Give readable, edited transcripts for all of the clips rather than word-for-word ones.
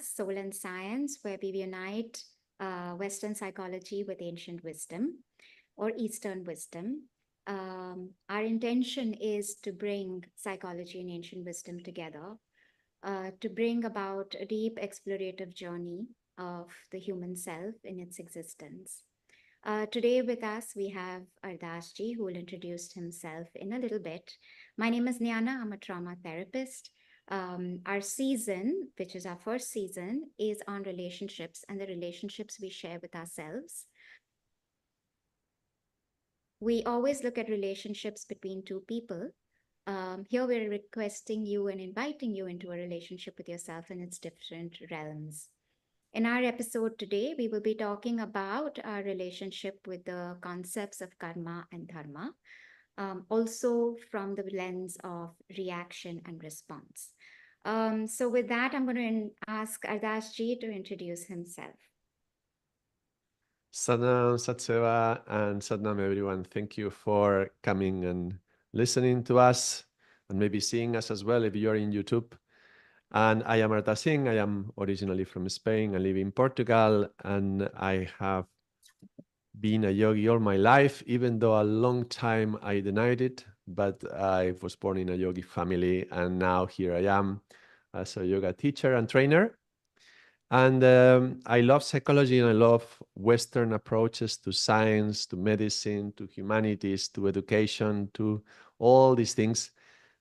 Ardaas, Soul and Science, where we unite Western psychology with ancient wisdom or Eastern wisdom. Our intention is to bring psychology and ancient wisdom together, to bring about a deep explorative journey of the human self in its existence. Today with us, we have Ardaas ji, who will introduce himself in a little bit. My name is Nyana. I'm a trauma therapist. Our season, which is our first season, is on relationships and the relationships we share with ourselves. We always look at relationships between two people. Here we're requesting you and inviting you into a relationship with yourself in its different realms. In our episode today, we will be talking about our relationship with the concepts of karma and dharma, also from the lens of reaction and response. So with that, I'm going to ask Ardaas ji to introduce himself. Sadnam, Satseva, and Sadnam, everyone. Thank you for coming and listening to us and maybe seeing us as well if you're in YouTube. And I am Ardaas Singh. I am originally from Spain. I live in Portugal, and I have been a yogi all my life, even though a long time I denied it. But I was born in a yogi family, and now here I am as a yoga teacher and trainer. And I love psychology and I love Western approaches to science, to medicine, to humanities, to education, to all these things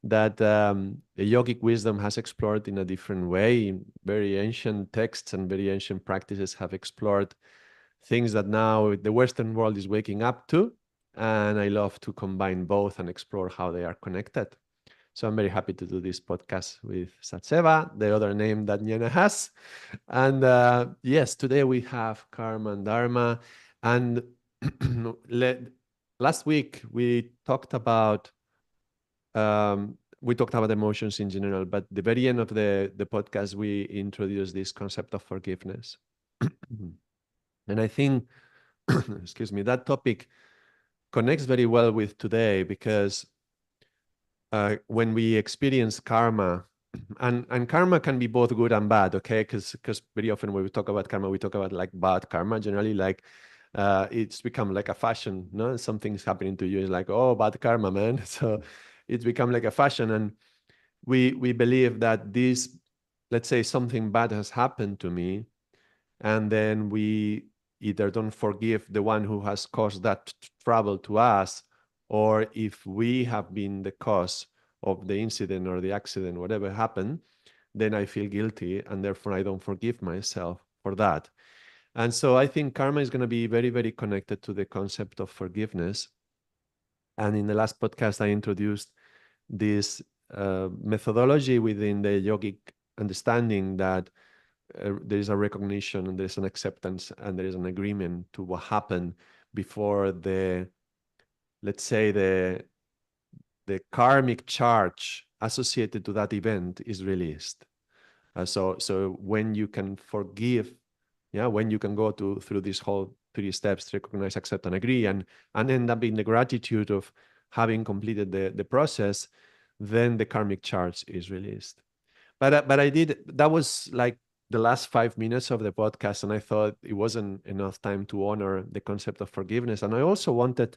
that the yogic wisdom has explored in a different way. Very ancient texts and very ancient practices have explored things that now the Western world is waking up to. And I love to combine both and explore how they are connected. So I'm very happy to do this podcast with Satseva, the other name that Nyana has. And yes, today we have karma and dharma. And last week we talked about emotions in general, but the very end of the podcast, we introduced this concept of forgiveness. And I think, excuse me, that topic connects very well with today because when we experience karma, and karma can be both good and bad, okay? Because very often when we talk about karma, we talk about like bad karma, generally like it's become like a fashion, no? Something's happening to you, it's like, oh, bad karma, man. So it's become like a fashion, and we believe that this, let's say something bad has happened to me, and then we either don't forgive the one who has caused that trouble to us, or if we have been the cause of the incident or the accident, whatever happened, then I feel guilty and therefore I don't forgive myself for that. And so I think karma is going to be very, very connected to the concept of forgiveness. And in the last podcast, I introduced this methodology within the yogic understanding that there is a recognition and there's an acceptance and there is an agreement to what happened before the, let's say, the karmic charge associated to that event is released. So when you can forgive, yeah, when you can go through this whole 3 steps, recognize, accept, and agree, and end up in the gratitude of having completed the process, then the karmic charge is released. But I did, that was like the last 5 minutes of the podcast, and I thought it wasn't enough time to honor the concept of forgiveness. And I also wanted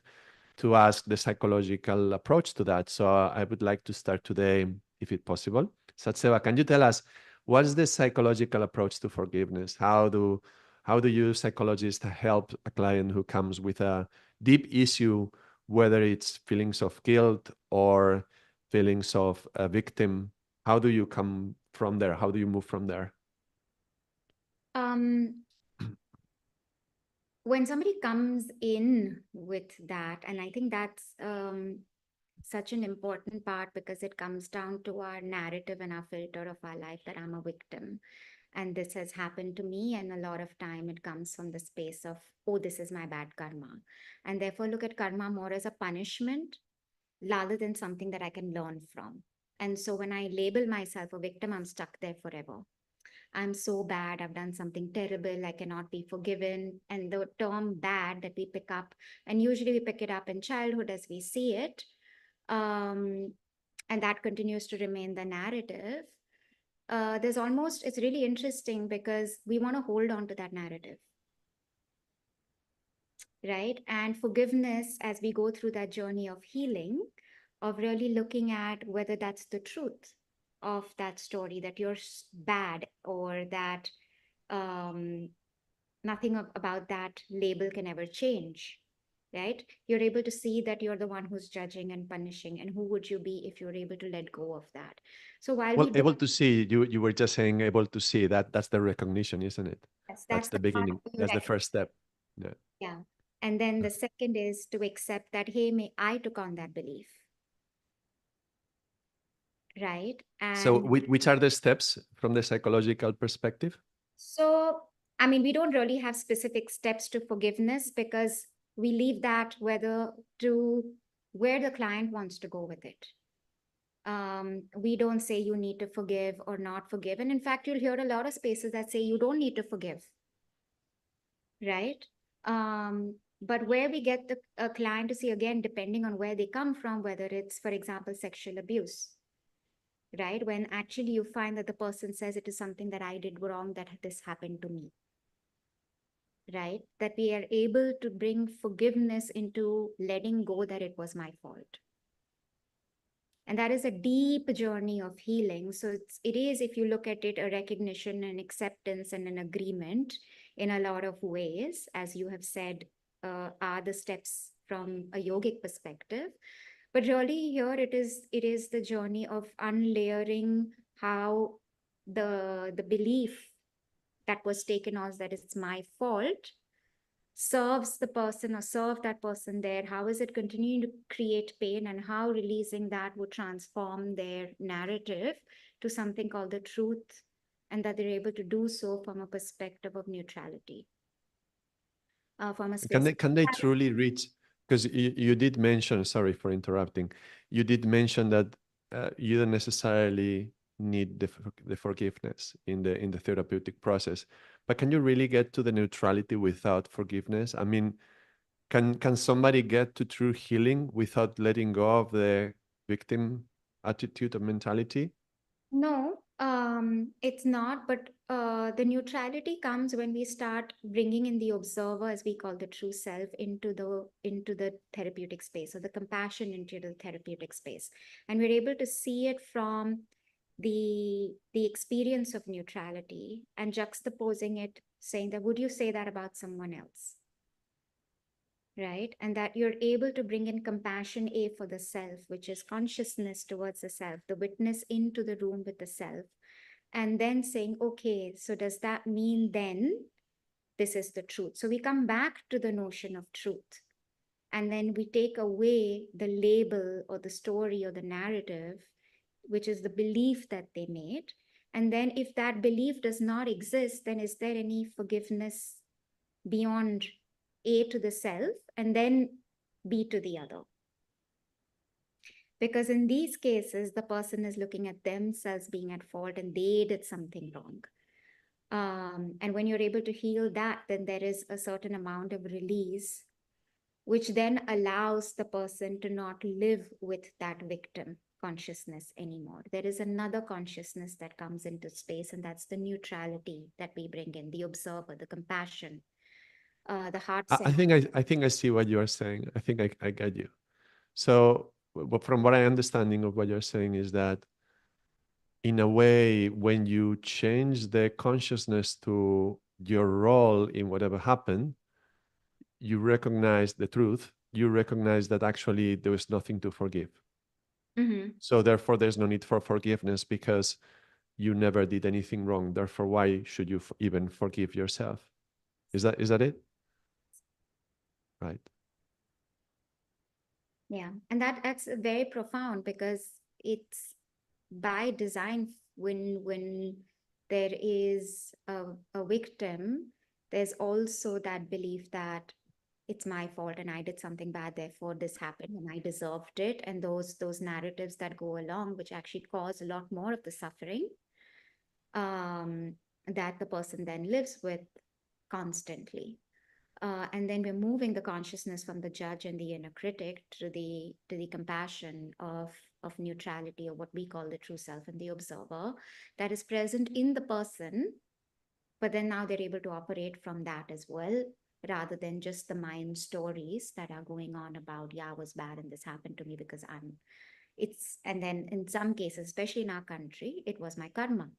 to ask the psychological approach to that. So I would like to start today, if it's possible. Satseva, can you tell us what's the psychological approach to forgiveness? How do you psychologists help a client who comes with a deep issue, whether it's feelings of guilt or feelings of a victim? How do you come from there? How do you move from there? Um, when somebody comes in with that, and I think that's such an important part because it comes down to our narrative and our filter of our life that I'm a victim and this has happened to me, and a lot of time it comes from the space of, oh, this is my bad karma, and therefore look at karma more as a punishment rather than something that I can learn from. And so when I label myself a victim, I'm stuck there forever. I'm so bad, I've done something terrible, I cannot be forgiven. And the term bad that we pick up, and usually we pick it up in childhood as we see it, and that continues to remain the narrative. it's really interesting because we want to hold on to that narrative, right? And forgiveness, as we go through that journey of healing, of really looking at whether that's the truth of that story, that you're bad, or that um, nothing about that label can ever change, right? You're able to see that you're the one who's judging and punishing, and who would you be if you're able to let go of that? So while Well, we able don't, to see, you were just saying able to see that that's the recognition, isn't it? yes, That's that's the the part beginning. where you That's the recognize. first step. Yeah. Yeah. And then the second is to accept that, hey, I took on that belief, right? So And which are the steps from the psychological perspective? so, I mean, we don't really have specific steps to forgiveness because we leave that whether to where the client wants to go with it. We don't say you need to forgive or not forgive. And in fact, you'll hear a lot of spaces that say you don't need to forgive, right? But where we get the a client to see, again, depending on where they come from, whether it's, for example, sexual abuse, right? When actually you find that the person says it is something that I did wrong, that this happened to me, right? That we are able to bring forgiveness into letting go that it was my fault. And that is a deep journey of healing. So it is, if you look at it, a recognition and acceptance and an agreement in a lot of ways, as you have said, are the steps from a yogic perspective. But really here it is the journey of unlayering how the belief that was taken as that it's my fault serves the person or serve that person there. How is it continuing to create pain, and how releasing that would transform their narrative to something called the truth, and that they're able to do so from a perspective of neutrality, from a Can space. they truly reach? Because you did mention, sorry for interrupting, you did mention that you don't necessarily need the forgiveness in the therapeutic process, but can you really get to the neutrality without forgiveness? I mean, can somebody get to true healing without letting go of the victim attitude or mentality? No, it's not. But the neutrality comes when we start bringing in the observer, as we call the true self, into the therapeutic space, or the compassion into the therapeutic space, and we're able to see it from the experience of neutrality and juxtaposing it, saying that, would you say that about someone else? Right? And that you're able to bring in compassion, A, for the self, which is consciousness towards the self, the witness into the room with the self, and then saying, okay, so does that mean then this is the truth? So we come back to the notion of truth. And then we take away the label or the story or the narrative, which is the belief that they made. And then if that belief does not exist, then is there any forgiveness beyond A to the self and then B to the other? Because in these cases, the person is looking at themselves being at fault and they did something wrong. And when you're able to heal that, then there is a certain amount of release, which then allows the person to not live with that victim consciousness anymore. There is another consciousness that comes into space, and that's the neutrality that we bring in, the observer, the compassion, the heart I center. think I think I see what you are saying. I think I get you. So, from what I understanding of what you're saying is that in a way, when you change the consciousness to your role in whatever happened, you recognize the truth. You recognize that actually there is nothing to forgive. Mm-hmm. So therefore, there's no need for forgiveness because you never did anything wrong. Therefore, why should you even forgive yourself? Is that it? Right. Yeah, and that's very profound because it's by design. When there is a victim, there's also that belief that it's my fault and I did something bad, therefore this happened and I deserved it, and those narratives that go along, which actually cause a lot more of the suffering, that the person then lives with constantly. And then we're moving the consciousness from the judge and the inner critic to the compassion of of neutrality, or what we call the true self and the observer, that is present in the person. But then now they're able to operate from that as well, rather than just the mind stories that are going on about, yeah, I was bad and this happened to me because and then in some cases, especially in our country, it was my karma.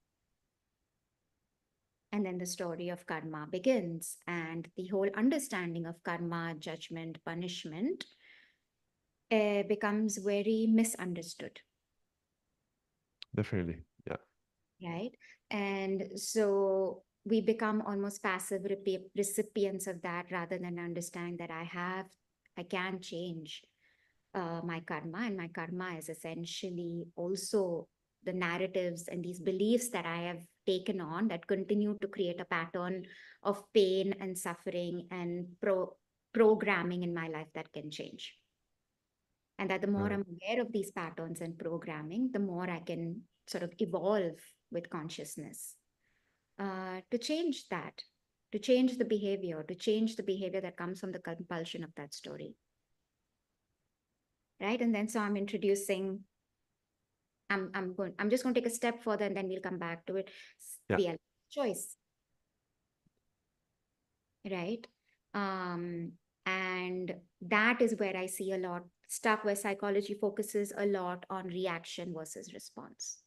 And then the story of karma begins, and the whole understanding of karma, judgment, punishment becomes very misunderstood. Definitely. Yeah. Right? And so we become almost passive recipients of that, rather than understand that I can change my karma, and my karma is essentially also the narratives and these beliefs that I have taken on that continue to create a pattern of pain and suffering and programming in my life that can change. And that the more Right. I'm aware of these patterns and programming, the more I can sort of evolve with consciousness to change that, to change the behavior that comes from the compulsion of that story. Right. And then so I'm just going to take a step further, and then we'll come back to it. Yeah. The choice. Right. And that is where I see a lot stuff where psychology focuses a lot on reaction versus response.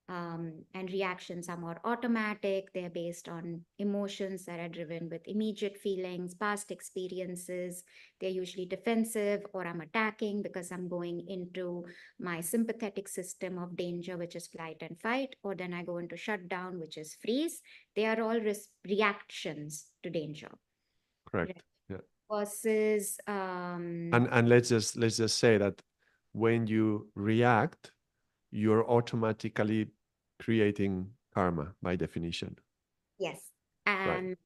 And reactions are more automatic. They're based on emotions that are driven with immediate feelings, past experiences. They're usually defensive, or I'm attacking because I'm going into my sympathetic system of danger, which is flight and fight, or then I go into shutdown, which is freeze. They are all reactions to danger. Right. Correct. Yeah. Versus, And let's just say that when you react, you're automatically creating karma by definition. yes. Right. And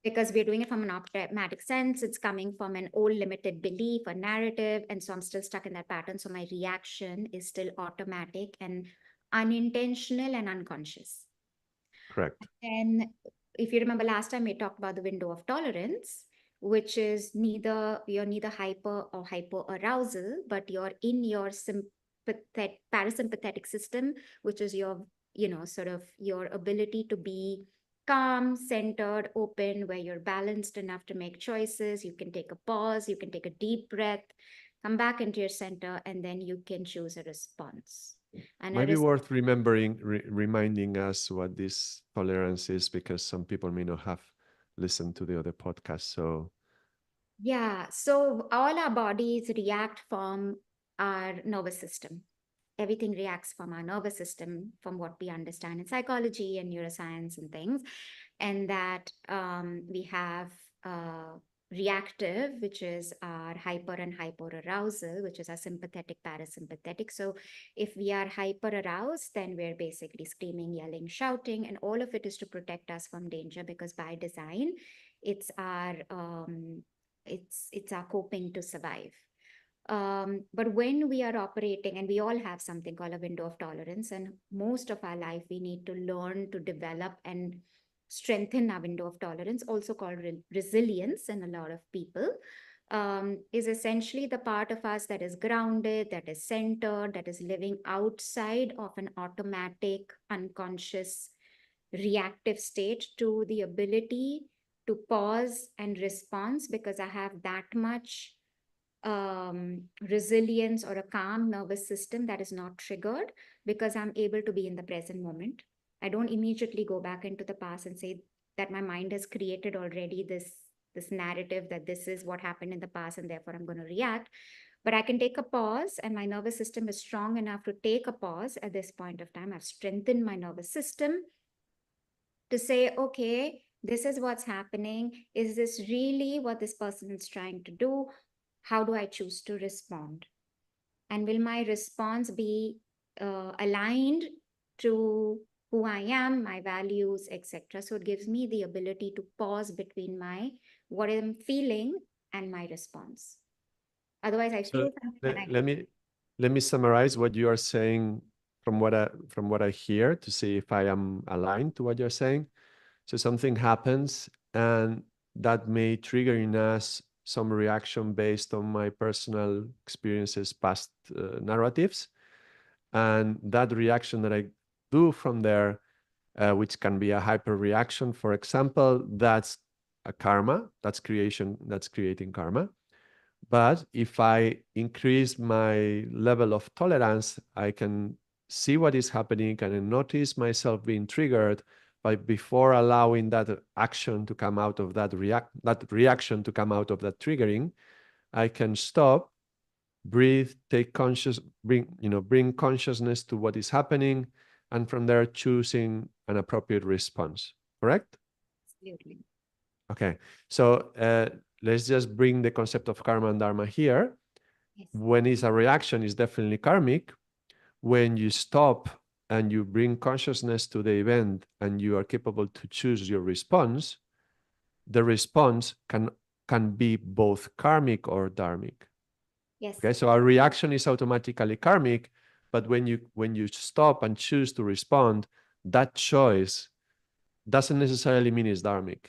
because we're doing it from an automatic sense, it's coming from an old limited belief, a narrative, and so I'm still stuck in that pattern. So my reaction is still automatic and unintentional and unconscious. Correct. And if you remember last time, we talked about the window of tolerance, which is you're neither hyper or hyper arousal, but you're in your parasympathetic system, which is your, sort of your ability to be calm, centered, open, where you're balanced enough to make choices. You can take a pause, you can take a deep breath, come back into your center, and then you can choose a response. And a Might be worth reminding us what this tolerance is, because some people may not have listened to the other podcast. So, Yeah, so all our bodies react from our nervous system. Everything reacts from our nervous system, from what we understand in psychology and neuroscience and things. And that we have reactive, which is our hyper and hyper arousal, which is our sympathetic, parasympathetic. So if we are hyper aroused, then we're basically screaming, yelling, shouting, and all of it is to protect us from danger, because by design, it's our it's our coping to survive. But when we are operating, and we all have something called a window of tolerance, and most of our life we need to learn to develop and strengthen our window of tolerance, also called resilience in a lot of people, is essentially the part of us that is grounded, that is centered, that is living outside of an automatic, unconscious, reactive state, to the ability to pause and response, because I have that much resilience or a calm nervous system that is not triggered, because I'm able to be in the present moment. I don't immediately go back into the past and say that my mind has created already this narrative that this is what happened in the past and therefore I'm going to react. But I can take a pause, and my nervous system is strong enough to take a pause at this point of time. I've strengthened my nervous system to say, okay, this is what's happening. Is this really what this person is trying to do? How do I choose to respond? And will my response be aligned to who I am, my values, etc.? So it gives me the ability to pause between my what I'm feeling and my response. Otherwise, I so feel something and let, I let me let me summarize what you are saying from what I hear, to see if I am aligned to what you're saying. So something happens, and that may trigger in us some reaction based on my personal experiences, past narratives. And that reaction that I do from there, which can be a hyper reaction, for example, that's a karma, that's creating karma. But if I increase my level of tolerance, I can see what is happening and notice myself being triggered. But before allowing that action to come out of that reaction to come out of that triggering, I can stop, breathe, bring consciousness to what is happening, and from there choosing an appropriate response. Correct? Absolutely. Okay. So let's just bring the concept of karma and dharma here. Yes. When it's a reaction, it's definitely karmic. When you stop and you bring consciousness to the event and you are capable to choose your response, the response can be both karmic or dharmic. Yes. Okay, so our reaction is automatically karmic, but when you stop and choose to respond, that choice doesn't necessarily mean it's dharmic.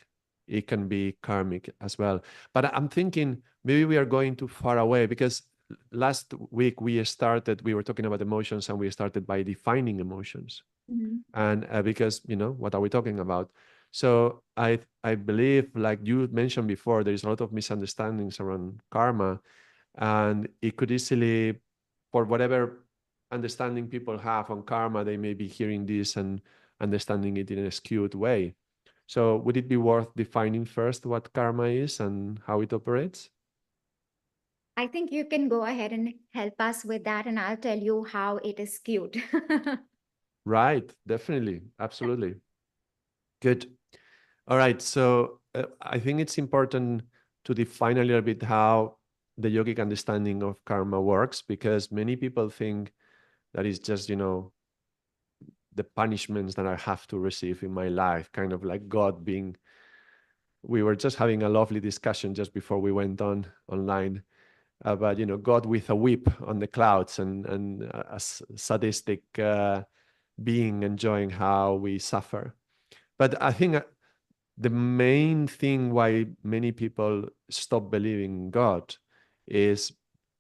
It can be karmic as well. But I'm thinking maybe we are going too far away, because last week we were talking about emotions, and we started by defining emotions. Mhm. And because, what are we talking about? So I believe, like you mentioned before, there's a lot of misunderstandings around karma, and it could easily, for whatever understanding people have on karma, they may be hearing this and understanding it in a skewed way. So would it be worth defining first what karma is and how it operates? I think you can go ahead and help us with that, and I'll tell you how it is skewed. Right, definitely, absolutely. Good. All right, so I think it's important to define a little bit how the yogic understanding of karma works, because many people think that it's just, the punishments that I have to receive in my life, kind of like God being. We were just having a lovely discussion just before we went online about, God with a whip on the clouds, and a sadistic being enjoying how we suffer. But I think the main thing why many people stop believing in God is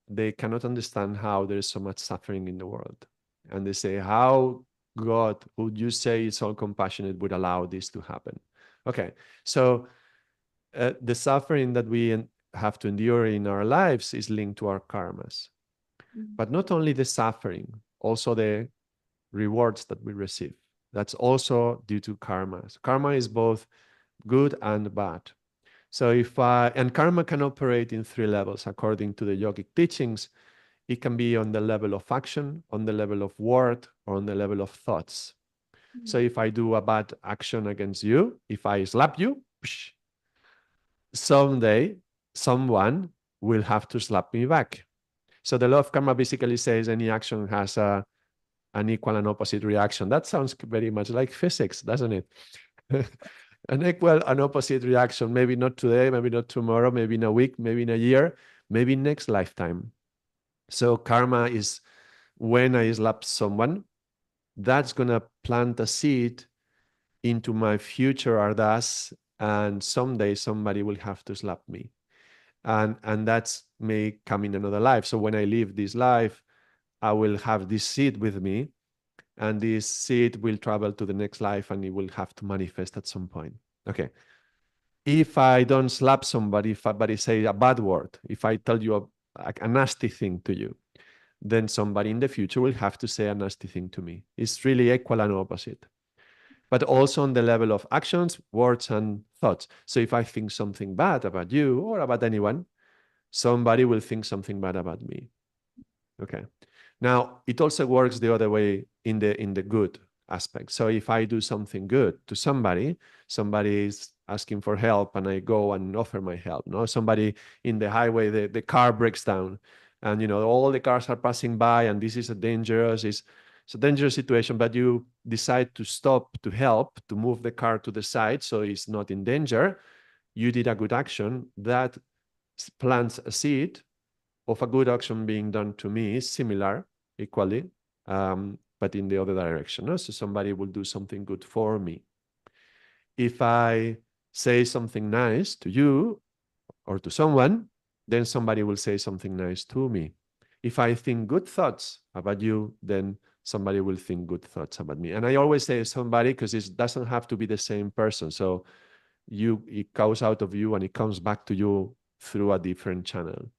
they cannot understand how there is so much suffering in the world. And they say, how God, would you say is all compassionate, would allow this to happen? Okay, so the suffering that we have to endure in our lives is linked to our karmas. Mhm. But not only the suffering, also the rewards that we receive. That's also due to karmas. Karma is both good and bad. So and karma can operate in three levels according to the yogic teachings. It can be on the level of action, on the level of word, or on the level of thoughts. So Mhm. if I do a bad action against you, if I slap you, someday someone will have to slap me back. So the law of karma basically says any action has an equal and opposite reaction. That sounds very much like physics, doesn't it? An equal and opposite reaction, maybe not today, maybe not tomorrow, maybe in a week, maybe in a year, maybe next lifetime. So karma is when I slap someone, that's going to plant a seed into my future Ardaas, and someday somebody will have to slap me. And that's may come in another life. So when I live this life, I will have this seed with me, and this seed will travel to the next life, and it will have to manifest at some point. Okay. If I don't slap somebody, if somebody say a bad word, if I tell you a nasty thing to you, then somebody in the future will have to say a nasty thing to me. It's really equal and opposite. But also on the level of actions, words, and thoughts. So if I think something bad about you or about anyone, somebody will think something bad about me. Okay. Now it also works the other way in the good aspect. So if I do something good to somebody, somebody is asking for help, and I go and offer my help. No, somebody in the highway, the car breaks down, and all the cars are passing by, and this is it's a dangerous situation. But you decide to stop to help to move the car to the side so it's not in danger. You did a good action that plants a seed of a good action being done to me is similar, equally, but in the other direction. No? So somebody will do something good for me. If I say something nice to you, or to someone, then somebody will say something nice to me. If I think good thoughts about you, then somebody will think good thoughts about me. And I always say somebody because it doesn't have to be the same person. So it goes out of you and it comes back to you through a different channel.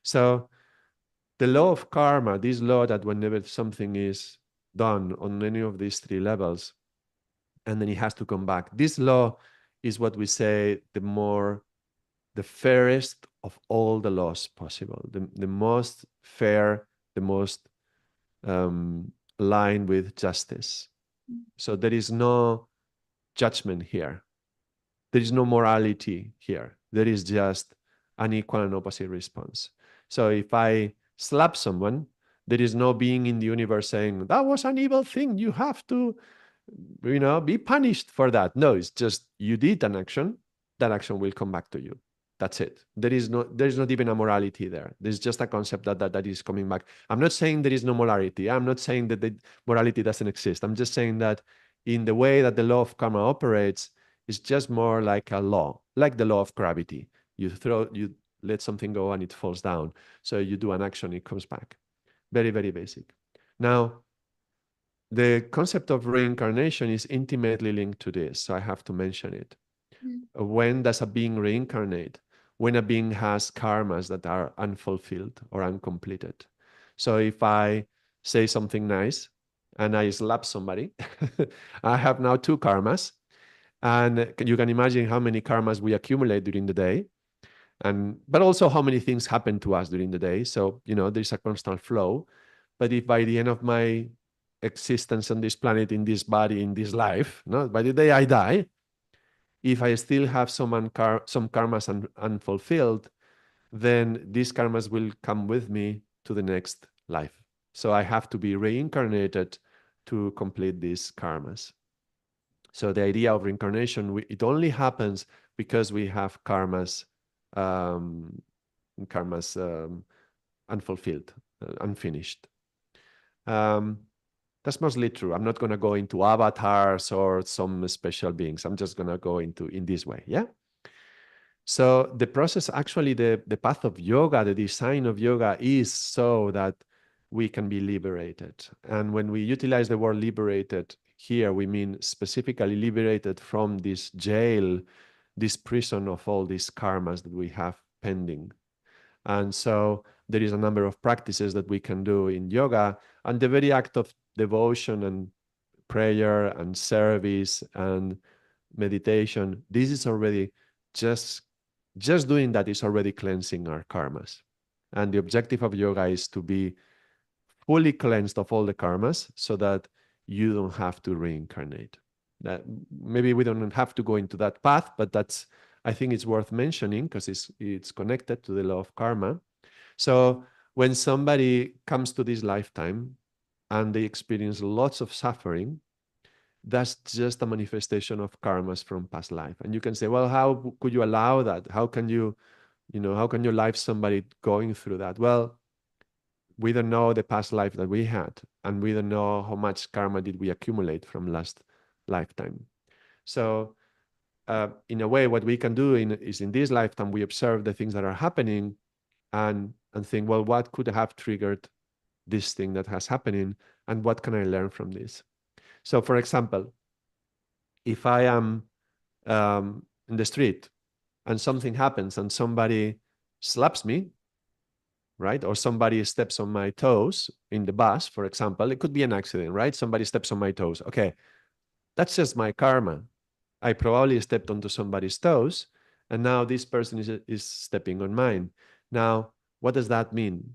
So the law of karma, this law that whenever something is done on any of these three levels, and then it has to come back, this law is what we say the fairest of all the laws possible, the most fair, the most aligned with justice. So there is no judgment here. There is no morality here. There is just an equal and opposite response. So if I slap someone, there is no being in the universe saying, that was an evil thing. You have to, be punished for that. No, it's just you did an action. That action will come back to you. That's it. There's not even a morality there. There's just a concept that is coming back. I'm not saying there is no morality. I'm not saying that the morality doesn't exist. I'm just saying that in the way that the law of karma operates, it's just more like a law, like the law of gravity. You let something go and it falls down. So you do an action, it comes back. Very, very basic. Now, the concept of reincarnation is intimately linked to this, so I have to mention it. When does a being reincarnate? When a being has karmas that are unfulfilled or uncompleted. So if I say something nice and I slap somebody, I have now 2 karmas. And you can imagine how many karmas we accumulate during the day, but also how many things happen to us during the day. So, there's a constant flow. But if by the end of my existence on this planet, in this body, in this life, by the day I die, if I still have some karmas unfulfilled, then these karmas will come with me to the next life. So I have to be reincarnated to complete these karmas. So the idea of reincarnation, it only happens because we have karmas unfulfilled, unfinished. That's mostly true. I'm not going to go into avatars or some special beings. I'm just going to go in this way. Yeah. So the process, actually, the path of yoga, the design of yoga is so that we can be liberated. And when we utilize the word liberated here, we mean specifically liberated from this jail, this prison of all these karmas that we have pending. And so there is a number of practices that we can do in yoga, and the very act of devotion and prayer and service and meditation, this is already just doing that is already cleansing our karmas. And the objective of yoga is to be fully cleansed of all the karmas so that you don't have to reincarnate. That maybe we don't have to go into that path, but I think it's worth mentioning because it's connected to the law of karma. So when somebody comes to this lifetime and they experience lots of suffering, that's just a manifestation of karmas from past life. And you can say, well, how could you allow that? How can you life somebody going through that? Well, we don't know the past life that we had, and we don't know how much karma did we accumulate from last lifetime. So in a way, what we can do is in this lifetime, we observe the things that are happening and think, well, what could have triggered this thing that has happening, and what can I learn from this? So, for example, if I am in the street and something happens and somebody slaps me, right? Or somebody steps on my toes in the bus, for example, it could be an accident, right? Somebody steps on my toes. Okay, that's just my karma. I probably stepped onto somebody's toes, and now this person is stepping on mine. Now, what does that mean?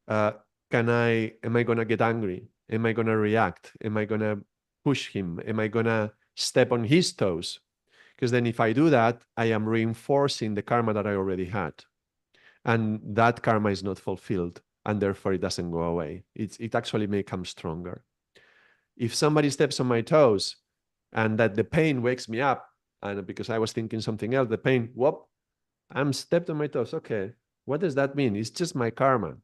Am I going to get angry? Am I going to react? Am I going to push him? Am I going to step on his toes? Because then if I do that, I am reinforcing the karma that I already had. And that karma is not fulfilled, and therefore it doesn't go away. It actually may come stronger. If somebody steps on my toes and that the pain wakes me up, and because I was thinking something else, the pain, whoop, I'm stepped on my toes. Okay, what does that mean? It's just my karma.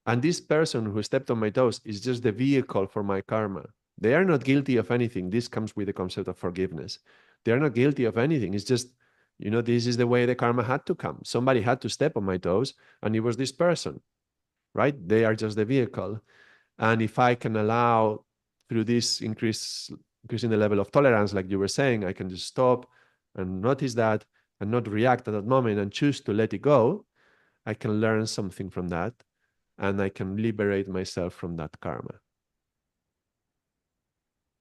And this person who stepped on my toes is just the vehicle for my karma. They are not guilty of anything. This comes with the concept of forgiveness. They are not guilty of anything. It's just, You know, this is the way the karma had to come. Somebody had to step on my toes, and it was this person, right? They are just the vehicle. And if I can allow through this increasing the level of tolerance, like you were saying, I can just stop and notice that and not react at that moment and choose to let it go. I can learn something from that, and I can liberate myself from that karma.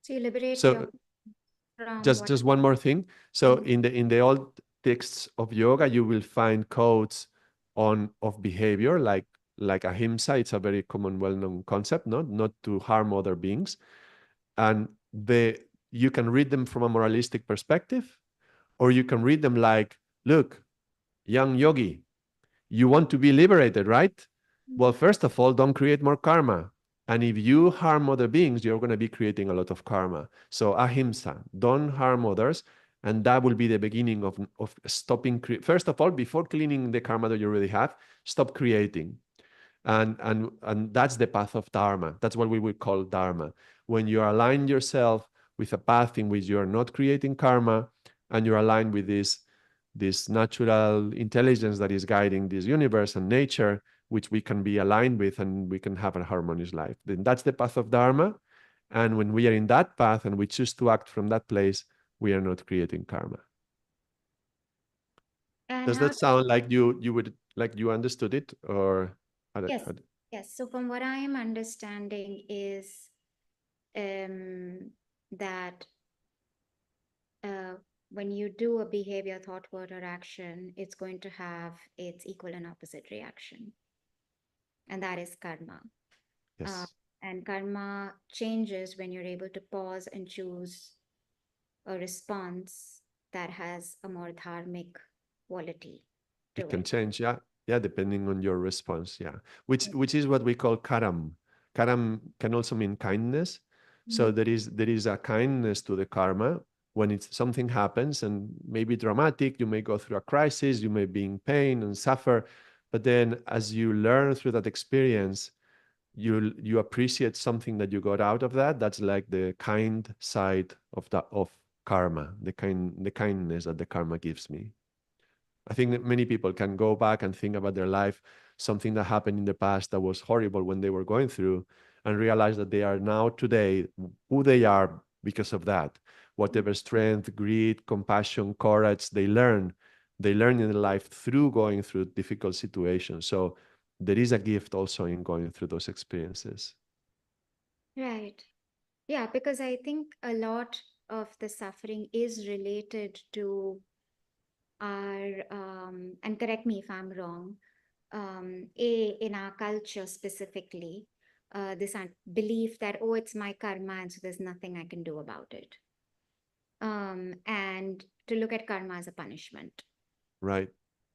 So you liberate your So from just what? just one more thing. So Mhm. in the old texts of yoga, you will find codes on of behavior like ahimsa. It's a very common, well-known concept, not to harm other beings. And you can read them from a moralistic perspective, or you can read them like, look, young yogi, you want to be liberated, right? Well, first of all, don't create more karma. And if you harm other beings, you're going to be creating a lot of karma. So ahimsa, don't harm others. And that will be the beginning of stopping. First of all, before cleaning the karma that you already have, stop creating. And that's the path of dharma. That's what we would call dharma. When you align yourself with a path in which you are not creating karma, and you're aligned with this natural intelligence that is guiding this universe and nature, which we can be aligned with, and we can have a harmonious life. Then that's the path of dharma. And when we are in that path and we choose to act from that place, we are not creating karma. And Does how? that sound like you would like you understood it, or Yes, yes. So from what I am understanding is that uh, when you do a behavior, thought, word, or action, it's going to have its equal and opposite reaction, and that is karma. Uh, yes, and karma changes when you're able to pause and choose a response that has a more dharmic quality it to can it. change, yeah, yeah, depending on your response, yeah. Which is what we call karam. Karam can also mean kindness. So Mhm. there is a kindness to the karma when it's something happens, and maybe dramatic. You may go through a crisis, you may be in pain and suffer, but then as you learn through that experience, you appreciate something that you got out of that. That's like the kind side of karma, the kindness that the karma gives me. I think that many people can go back and think about their life, something that happened in the past that was horrible when they were going through, and realize that they are now today who they are because of that. Whatever strength, greed, compassion, courage they learn in life through going through difficult situations. So there is a gift also in going through those experiences. Right. Yeah, because I think a lot of the suffering is related to our, and correct me if I'm wrong, in our culture specifically, this belief that, oh, it's my karma, and so there's nothing I can do about it. And to look at karma as a punishment. Right?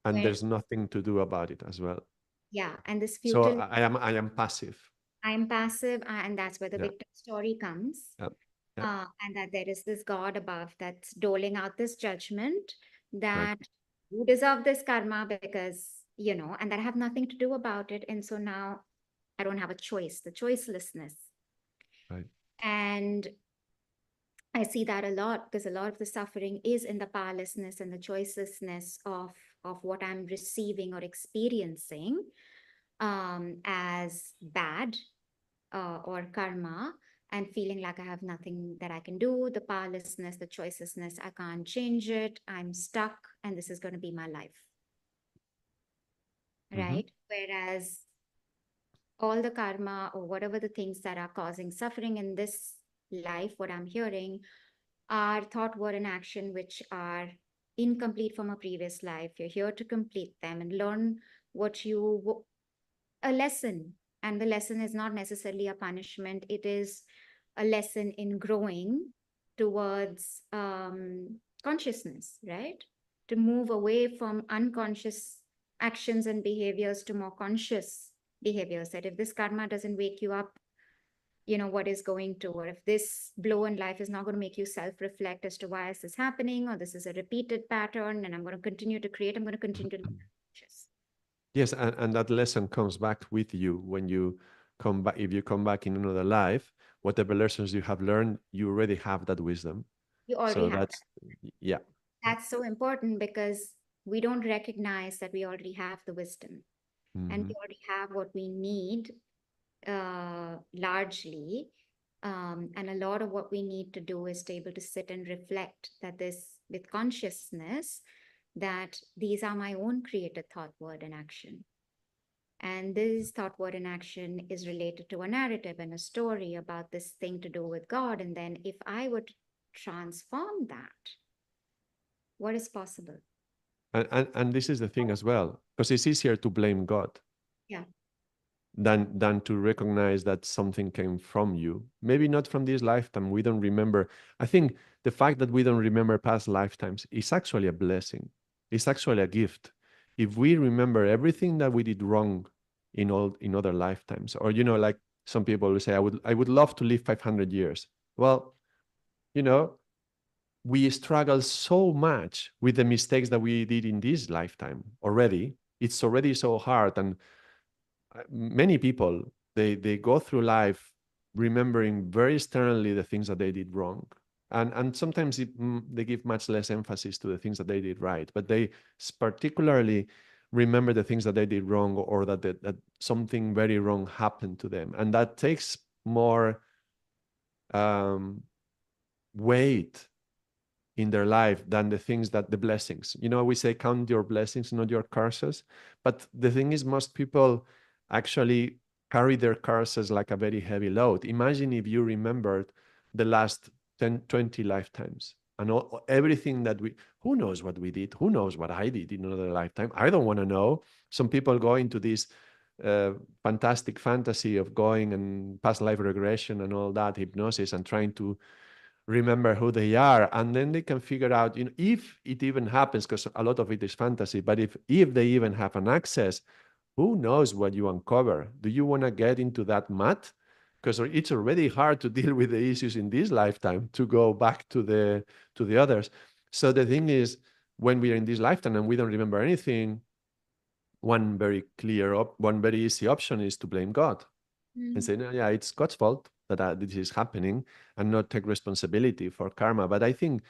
And Where, there's nothing to do about it as well. yeah, and this So futile, I am passive. I'm passive, and that's where the Yeah. victim story comes. Yeah. Yeah. And that there is this God above that's doling out this judgment Right. that you deserve this karma because, and that I have nothing to do about it. And so now I don't have a choice, the choicelessness. Right. And I see that a lot because a lot of the suffering is in the powerlessness and the choicelessness of what I'm receiving or experiencing as bad or karma, and feeling like I have nothing that I can do, the powerlessness, the choicelessness, I can't change it, I'm stuck, and this is going to be my life, Mm-hmm. right? Whereas all the karma or whatever the things that are causing suffering in this life, what I'm hearing, are thought, word, and action which are incomplete from a previous life. You're here to complete them and learn what you a lesson, and the lesson is not necessarily a punishment, it is a lesson in growing towards consciousness, right? To move away from unconscious actions and behaviors to more conscious behaviors. That if this karma doesn't wake you up, what is going to, or if this blow in life is not going to make you self-reflect as to why is this happening, or this is a repeated pattern and I'm going to continue to create, I'm going to continue to be conscious. Yes, and that lesson comes back with you when you come back. If you come back in another life, whatever lessons you have learned, you already have that wisdom. You already So have that's, yeah, That's so important because we don't recognize that we already have the wisdom and Mhm. we already have what we need largely. And a lot of what we need to do is to able to sit and reflect that this with consciousness that these are my own created thought, word, and action. And this thought, word, and action is related to a narrative and a story about this thing to do with God. And then if I would transform that, what is possible? And this is the thing as well, because it's easier to blame God Yeah. than to recognize that something came from you. Maybe not from this lifetime. We don't remember. I think the fact that we don't remember past lifetimes is actually a blessing. It's actually a gift. If we remember everything that we did wrong in other lifetimes, or like some people will say, I would love to live 500 years. Well, you know, we struggle so much with the mistakes that we did in this lifetime already. It's already so hard, and many people, they go through life remembering very sternly the things that they did wrong, and sometimes they give much less emphasis to the things that they did right, but they particularly remember the things that they did wrong, or that something very wrong happened to them, and that takes more um, weight in their life than the things that the blessings. We say count your blessings, not your curses. But the thing is, most people actually carry their curses like a very heavy load. Imagine if you remembered the last 10, 20 lifetimes and everything that who knows what we did? Who knows what I did in another lifetime? I don't want to know. Some people go into this uh, fantastic fantasy of going and past life regression and all that hypnosis and trying to remember who they are, and then they can figure out, if it even happens, because a lot of it is fantasy, but if they even have an access, who knows what you uncover. Do you want to get into that mud? Because it's already hard to deal with the issues in this lifetime to go back to the others. So the thing is, when we are in this lifetime and we don't remember anything, one very easy option is to blame God and Mm. say, no, yeah, it's God's fault that this is happening, and not take responsibility for karma. But I think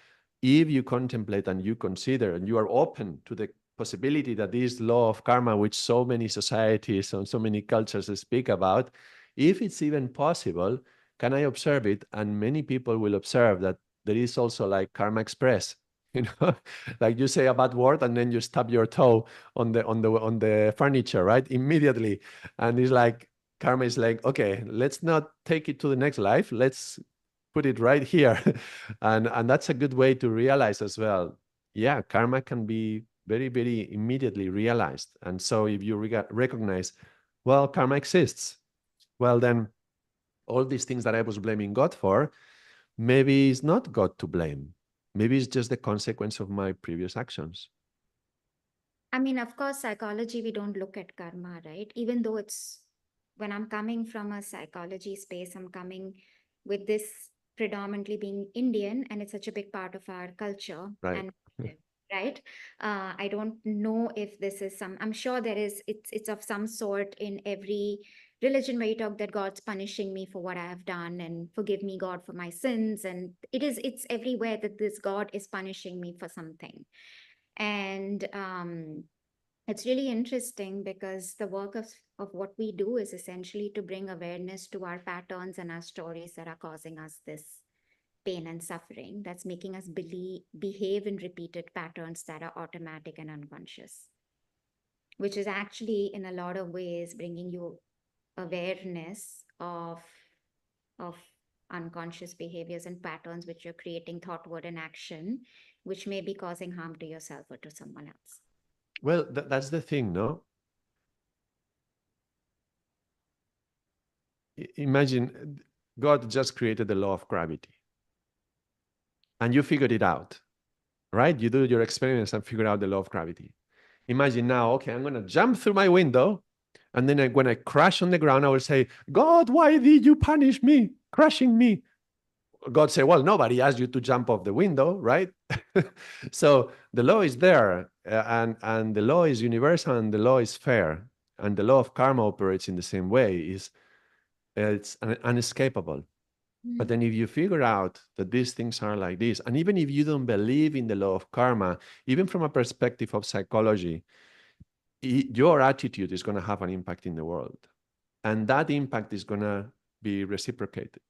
if you contemplate and you consider and you are open to the possibility that this law of karma, which so many societies and so many cultures speak about, if it's even possible, can I observe it? And many people will observe that there is also like karma express. You know, like you say a bad word and then you stub your toe on the furniture, right? Immediately. And it's like karma is like, okay, let's not take it to the next life. Let's put it right here. And that's a good way to realize as well. Yeah, karma can be very, very immediately realized. And so if you recognize, well, karma exists, well, then all these things that I was blaming God for, maybe it's not God to blame. Maybe it's just the consequence of my previous actions. I mean, of course, psychology, we don't look at karma, right? Even though it's when I'm coming from a psychology space, I'm coming with this predominantly being Indian, and it's such a big part of our culture Right. and right. I don't know if this is I'm sure there is, it's of some sort in every religion where you talk that God's punishing me for what I have done and forgive me, God, for my sins. And it's everywhere that this God is punishing me for something. And it's really interesting because the work of what we do is essentially to bring awareness to our patterns and our stories that are causing us this pain and suffering, that's making us behave in repeated patterns that are automatic and unconscious, which is actually in a lot of ways bringing you awareness of unconscious behaviors and patterns which you're creating thought, word, and action, which may be causing harm to yourself or to someone else. Well, that's the thing, no? Imagine God just created the law of gravity and you figured it out, right? You do your experiments and figure out the law of gravity. Imagine now, okay, I'm going to jump through my window. And then when I crash on the ground, I will say, God, why did you punish me, crushing me? God say, well, nobody asked you to jump off the window, right? So the law is there, and the law is universal, and the law is fair, and the law of karma operates in the same way. It's unescapable. But then if you figure out that these things are like this, and even if you don't believe in the law of karma, even from a perspective of psychology, your attitude is going to have an impact in the world. And that impact is going to be reciprocated.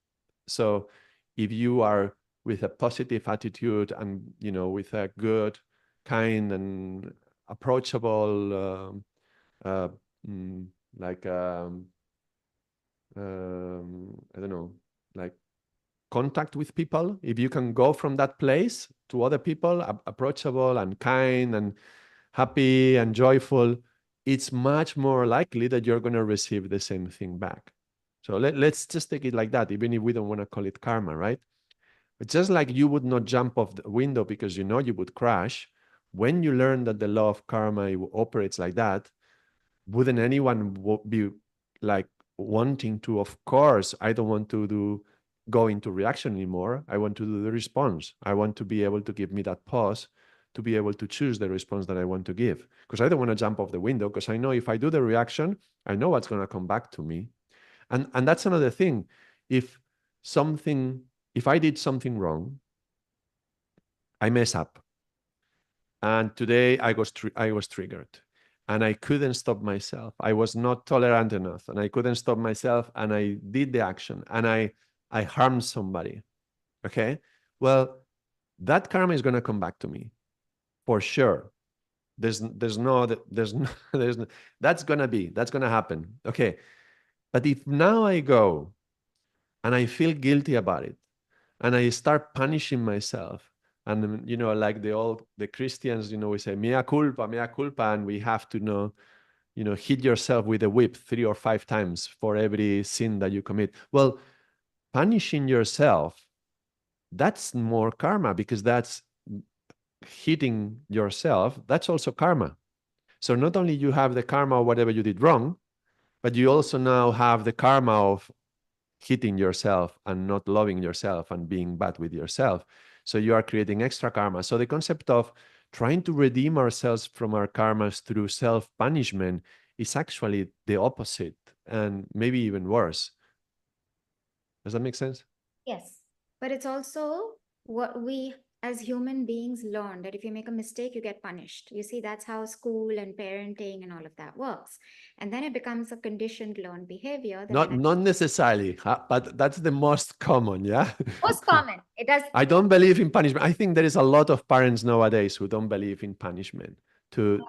So if you are with a positive attitude and, with a good, kind and approachable, uh, mm, like, I don't know, like contact with people, if you can go from that place to other people, approachable and kind and happy and joyful, it's much more likely that you're going to receive the same thing back. So let's just take it like that, even if we don't want to call it karma, right? But just like you would not jump off the window because you know you would crash, when you learn that the law of karma operates like that, wouldn't anyone be like wanting to, of course, I don't want to go into reaction anymore. I want to do the response. I want to be able to give me that pause to be able to choose the response that I want to give. Because I don't want to jump off the window, because I know if I do the reaction, I know what's going to come back to me. And that's another thing. If something, if I did something wrong, I mess up. And today I was triggered and I couldn't stop myself. I was not tolerant enough and I couldn't stop myself and I did the action and I harmed somebody. Okay. Well, that karma is going to come back to me for sure. There's no, that's going to happen. Okay. But if now I go and I feel guilty about it and I start punishing myself, and like the Christians, we say mea culpa, and we have to hit yourself with a whip 3 or 5 times for every sin that you commit. Well, punishing yourself, that's more karma, because that's hitting yourself. That's also karma. So not only you have the karma of whatever you did wrong, but you also now have the karma of hitting yourself and not loving yourself and being bad with yourself. So you are creating extra karma. So the concept of trying to redeem ourselves from our karmas through self-punishment is actually the opposite and maybe even worse. Does that make sense? Yes, but it's also what we as human beings learn, that if you make a mistake, you get punished. You see, that's how school and parenting and all of that works. And then it becomes a conditioned learned behavior that when Not necessarily, but that's the most common, yeah? most common, it does. I don't believe in punishment. I think there is a lot of parents nowadays who don't believe in punishment to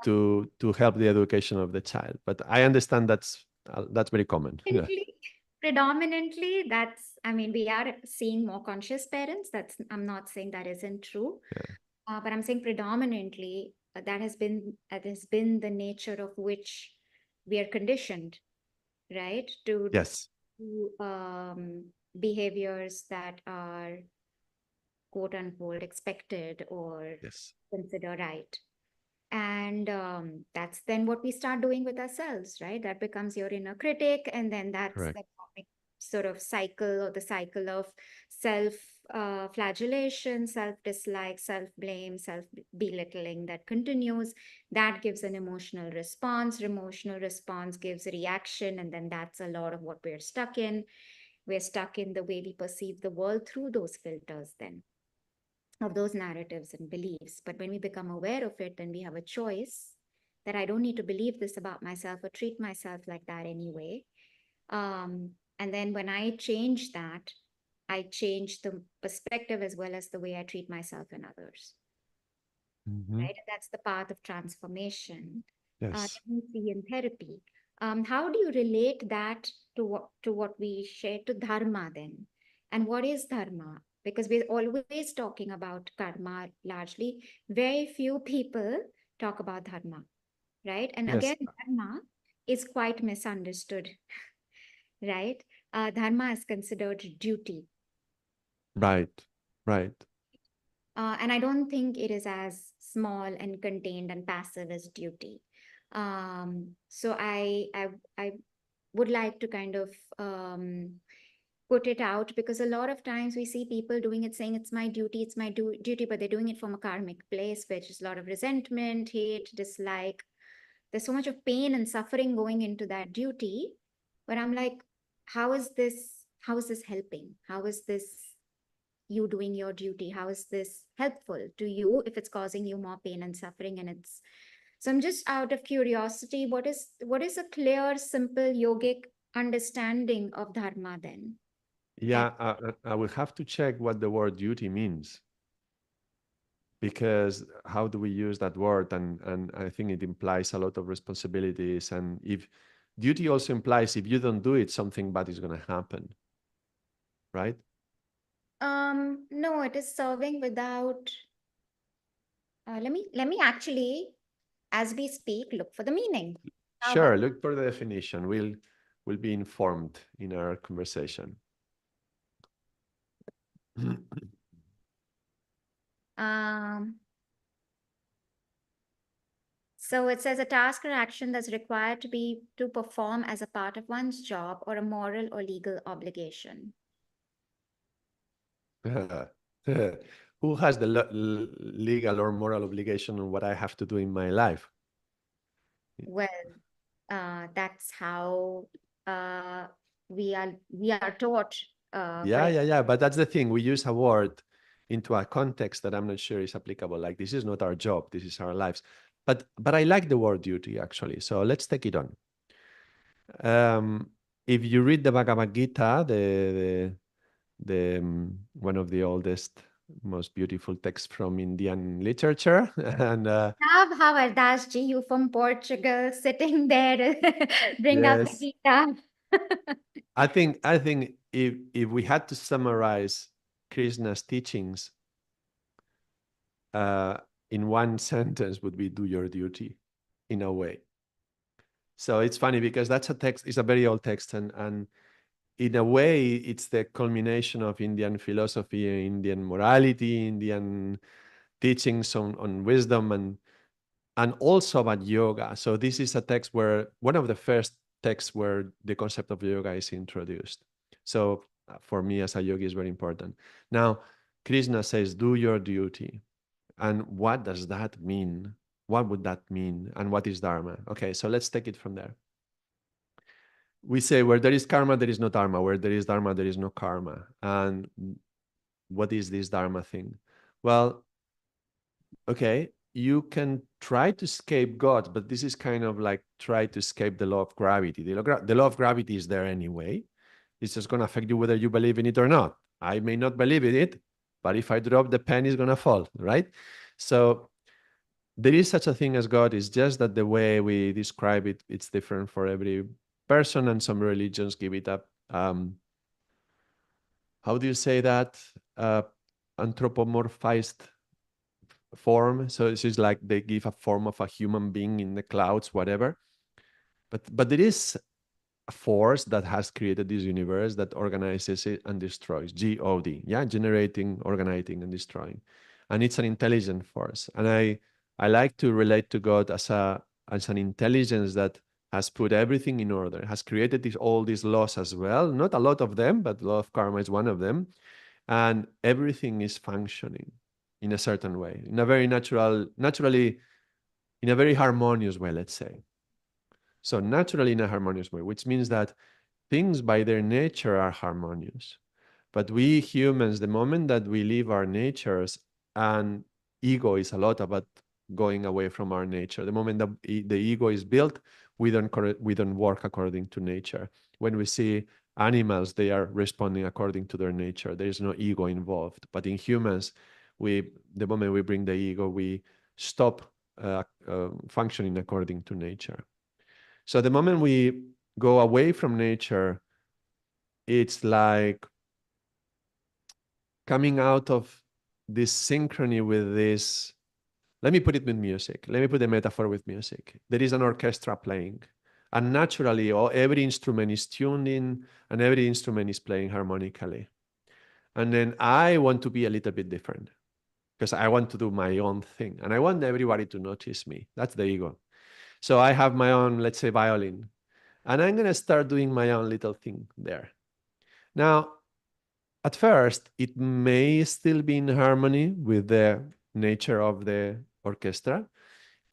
help the education of the child. But I understand that's very common. Yeah. Predominantly, that's, I mean, we are seeing more conscious parents. That's, I'm not saying that isn't true, Yeah. but I'm saying predominantly that has been the nature of which we are conditioned, right? Yes. To behaviors that are quote unquote expected or Yes. considered right. And that's then what we start doing with ourselves, right? That becomes your inner critic, and then that's Correct. the sort of cycle, or the cycle of self flagellation, self dislike, self blame, self belittling that continues. That gives an emotional response. Emotional response gives a reaction, and then that's a lot of what we're stuck in. We're stuck in the way we perceive the world through those filters, then, of those narratives and beliefs. But when we become aware of it, then we have a choice that I don't need to believe this about myself or treat myself like that anyway. And then when I change that, I change the perspective as well as the way I treat myself and others. Mm-hmm. Right? And that's the path of transformation that Yes. we see in therapy. How do you relate that to what we share, to dharma then? And what is dharma? Because we're always talking about karma largely. Very few people talk about dharma, right? And Yes. again, dharma is quite misunderstood, right? Dharma is considered duty. Right. Right. And I don't think it is as small and contained and passive as duty. So I would like to kind of put it out, because a lot of times we see people doing it, saying it's my duty, it's my duty, but they're doing it from a karmic place, which is a lot of resentment, hate, dislike. There's so much of pain and suffering going into that duty. But I'm like, how is this? how is this helping? How is this you doing your duty? How is this helpful to you if it's causing you more pain and suffering? And it's so I'm just out of curiosity, what is a clear, simple yogic understanding of dharma then? Can Yeah, I will have to check what the word duty means, because how do we use that word? And I think it implies a lot of responsibilities. And if duty also implies if you don't do it, something bad is going to happen, right? no, it is serving without let me actually, as we speak, look for the meaning. How about Sure, look for the definition. We'll be informed in our conversation. um so it says a task or action that's required to perform as a part of one's job or a moral or legal obligation. Who has the legal or moral obligation on what I have to do in my life? Well, that's how uh, we are taught. For Yeah. But that's the thing. We use a word into a context that I'm not sure is applicable. Like, this is not our job. This is our lives. But I like the word duty, actually. So let's take it on. Um, if you read the Bhagavad Gita, the one of the oldest, most beautiful texts from Indian literature, and Love how Ardaas ji, you from Portugal, sitting there, bring up the yes, Gita. I think if we had to summarize Krishna's teachings uh, in one sentence, would be do your duty, in a way. So it's funny because that's a text, it's a very old text, and in a way, it's the culmination of Indian philosophy, Indian morality, Indian teachings on wisdom, and also about yoga. So this is a text where one of the first texts where the concept of yoga is introduced. So for me as a yogi is very important. Now, Krishna says, do your duty. And what does that mean? What would that mean? And what is Dharma? Okay, so let's take it from there. We say where there is karma, there is no dharma. Where there is dharma, there is no karma. And what is this dharma thing? Well, okay, you can try to escape God, but this is kind of like try to escape the law of gravity. The law of gravity is there anyway. It's just going to affect you whether you believe in it or not. I may not believe in it, but if I drop the pen, it's going to fall, right? So there is such a thing as God. It's just that the way we describe it, it's different for every person, and some religions give it up. How do you say that? Anthropomorphized form. So it's just like they give a form of a human being in the clouds, whatever. But there is a force that has created this universe that organizes it and destroys. God, yeah, generating, organizing, and destroying. And it's an intelligent force. And I like to relate to God as an intelligence that has put everything in order, has created all these laws as well. Not a lot of them, but law of karma is one of them. And everything is functioning in a certain way, in a very naturally, in a very harmonious way, let's say. So naturally in a harmonious way, which means that things by their nature are harmonious. But we humans, the moment that we leave our natures, and ego is a lot about going away from our nature. The moment that the ego is built, we don't work according to nature. When we see animals, they are responding according to their nature. There is no ego involved. But in humans, the moment we bring the ego, we stop functioning according to nature. So the moment we go away from nature, it's like coming out of this synchrony with this. Let me put it with music. Let me put a metaphor with music. There is an orchestra playing, and naturally, every instrument is tuned in, and every instrument is playing harmonically. And then I want to be a little bit different because I want to do my own thing, and I want everybody to notice me. That's the ego. So I have my own, let's say, violin, and I'm going to start doing my own little thing there. Now, at first, it may still be in harmony with the nature of the orchestra,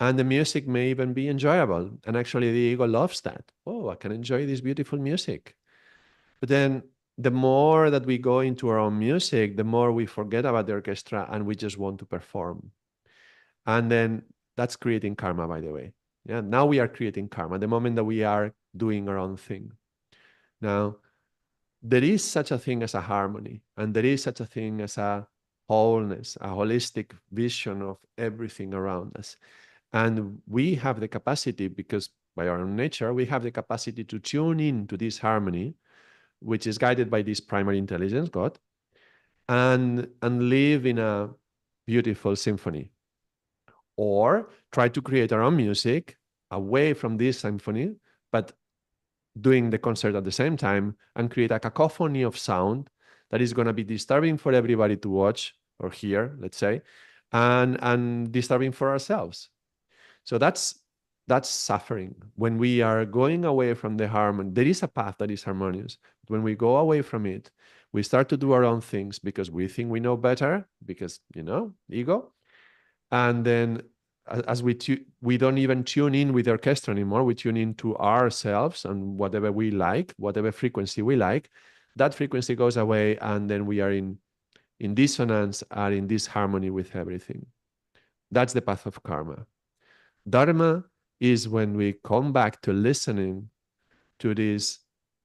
and the music may even be enjoyable. And actually, the ego loves that. Oh, I can enjoy this beautiful music. But then the more that we go into our own music, the more we forget about the orchestra and we just want to perform. And then that's creating karma, by the way. Yeah, now we are creating karma the moment that we are doing our own thing. Now, there is such a thing as a harmony, and there is such a thing as a wholeness, a holistic vision of everything around us. And we have the capacity, because by our own nature, we have the capacity to tune in to this harmony, which is guided by this primary intelligence, God, and live in a beautiful symphony. Or try to create our own music away from this symphony, but doing the concert at the same time, and create a cacophony of sound that is going to be disturbing for everybody to watch or hear, let's say, and disturbing for ourselves. So that's suffering. When we are going away from the harmony, there is a path that is harmonious. When we go away from it, we start to do our own things because we think we know better, because, ego. And then as we don't even tune in with the orchestra anymore, we tune in to ourselves and whatever we like, whatever frequency we like, that frequency goes away, and then we are in dissonance and in disharmony with everything. That's the path of karma. Dharma is when we come back to listening to this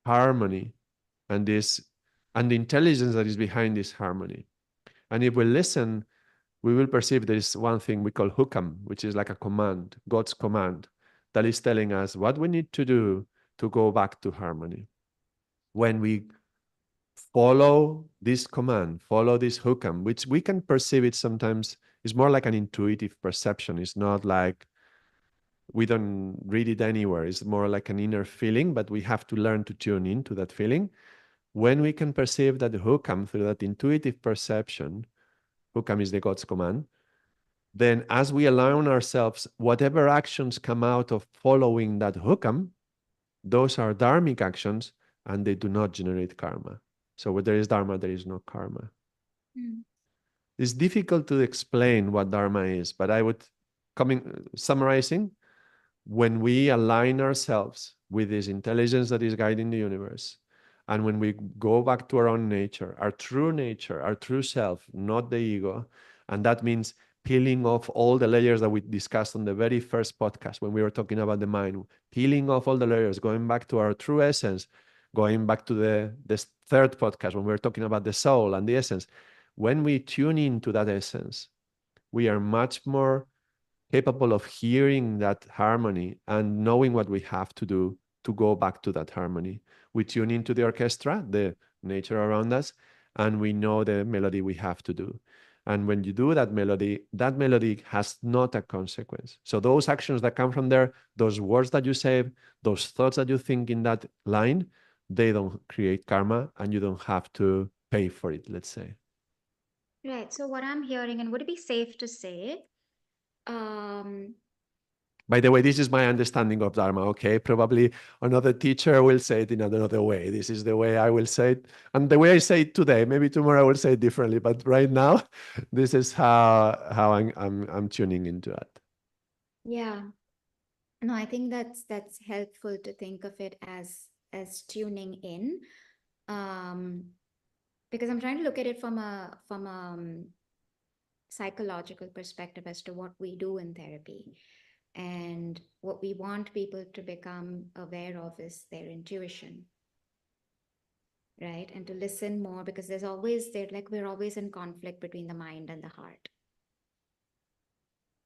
harmony and the intelligence that is behind this harmony. And if we listen, we will perceive there is one thing we call hukam, which is like a command, God's command, that is telling us what we need to do to go back to harmony. When we follow this command, follow this hukam, which we can perceive it sometimes is more like an intuitive perception. It's not like we don't read it anywhere. It's more like an inner feeling, but we have to learn to tune into that feeling. When we can perceive that hukam through that intuitive perception, hukam is the God's command, then as we allow ourselves, whatever actions come out of following that hukam, those are dharmic actions and they do not generate karma. So where there is dharma, there is no karma. Mm. It's difficult to explain what dharma is, but I would, summarizing, when we align ourselves with this intelligence that is guiding the universe, and when we go back to our own nature, our true self, not the ego, and that means peeling off all the layers that we discussed on the very first podcast when we were talking about the mind, peeling off all the layers, going back to our true essence, going back to the third podcast when we were talking about the soul and the essence. When we tune into that essence, we are much more capable of hearing that harmony and knowing what we have to do to go back to that harmony. We tune into the orchestra, the nature around us, and we know the melody we have to do. And when you do that melody has not a consequence. So those actions that come from there, those words that you say, those thoughts that you think in that line, they don't create karma, and you don't have to pay for it, let's say. Right. So what I'm hearing, and would it be safe to say, um, By the way, this is my understanding of Dharma, okay? Probably another teacher will say it in another way. This is the way I will say it. And the way I say it today, maybe tomorrow I will say it differently, but right now, this is how I'm tuning into it. yeah, no, I think that's helpful to think of it as tuning in, um, because I'm trying to look at it from a psychological perspective as to what we do in therapy. And what we want people to become aware of is their intuition, right? And to listen more, because we're always in conflict between the mind and the heart,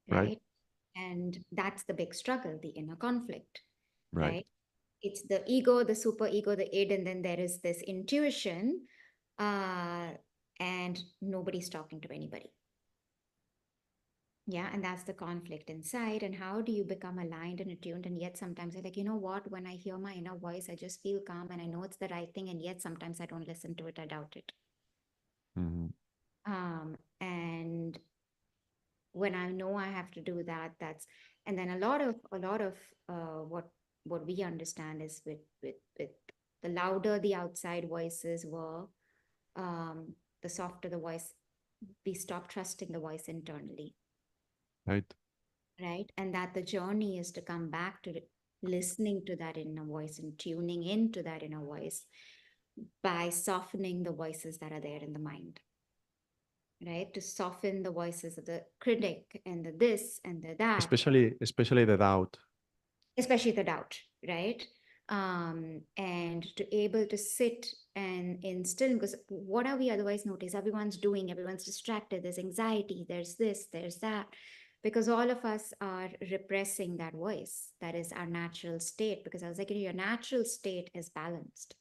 Right, right? And that's the big struggle, the inner conflict, right, right? It's the ego, the super ego, the id, and then there is this intuition, uh, and nobody's talking to anybody. Yeah, and that's the conflict inside. And how do you become aligned and attuned? And yet sometimes you're like, you know what? When I hear my inner voice, I just feel calm and I know it's the right thing. And yet sometimes I don't listen to it, I doubt it. hmm, And when I know I have to do that, and then what we understand is with the louder the outside voices were, the softer the voice, we stop trusting the voice internally, right, right? And that the journey is to come back to listening to that inner voice and tuning into that inner voice, by softening the voices that are there in the mind, right? To soften the voices of the critic and the this and the that, especially the doubt. especially the doubt, right? And to able to sit and in still, because what are we otherwise notice? Everyone's doing, everyone's distracted, there's anxiety, there's this, there's that, because all of us are repressing that voice. That is our natural state. Because I was like, your natural state is balanced.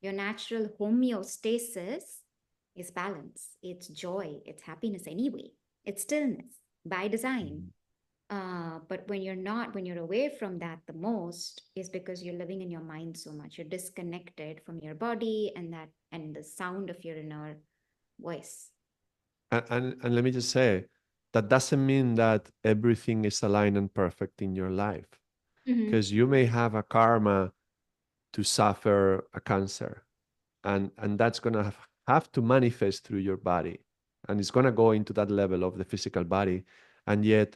Your natural homeostasis is balance. It's joy, it's happiness anyway, it's stillness by design. Mhm. But when you're not, when you're away from that the most, is because you're living in your mind so much. You're disconnected from your body and that and the sound of your inner voice. And let me just say, that doesn't mean that everything is aligned and perfect in your life, Mm-hmm. because you may have a karma to suffer a cancer, and that's going to have to manifest through your body, and it's going to go into that level of the physical body. And yet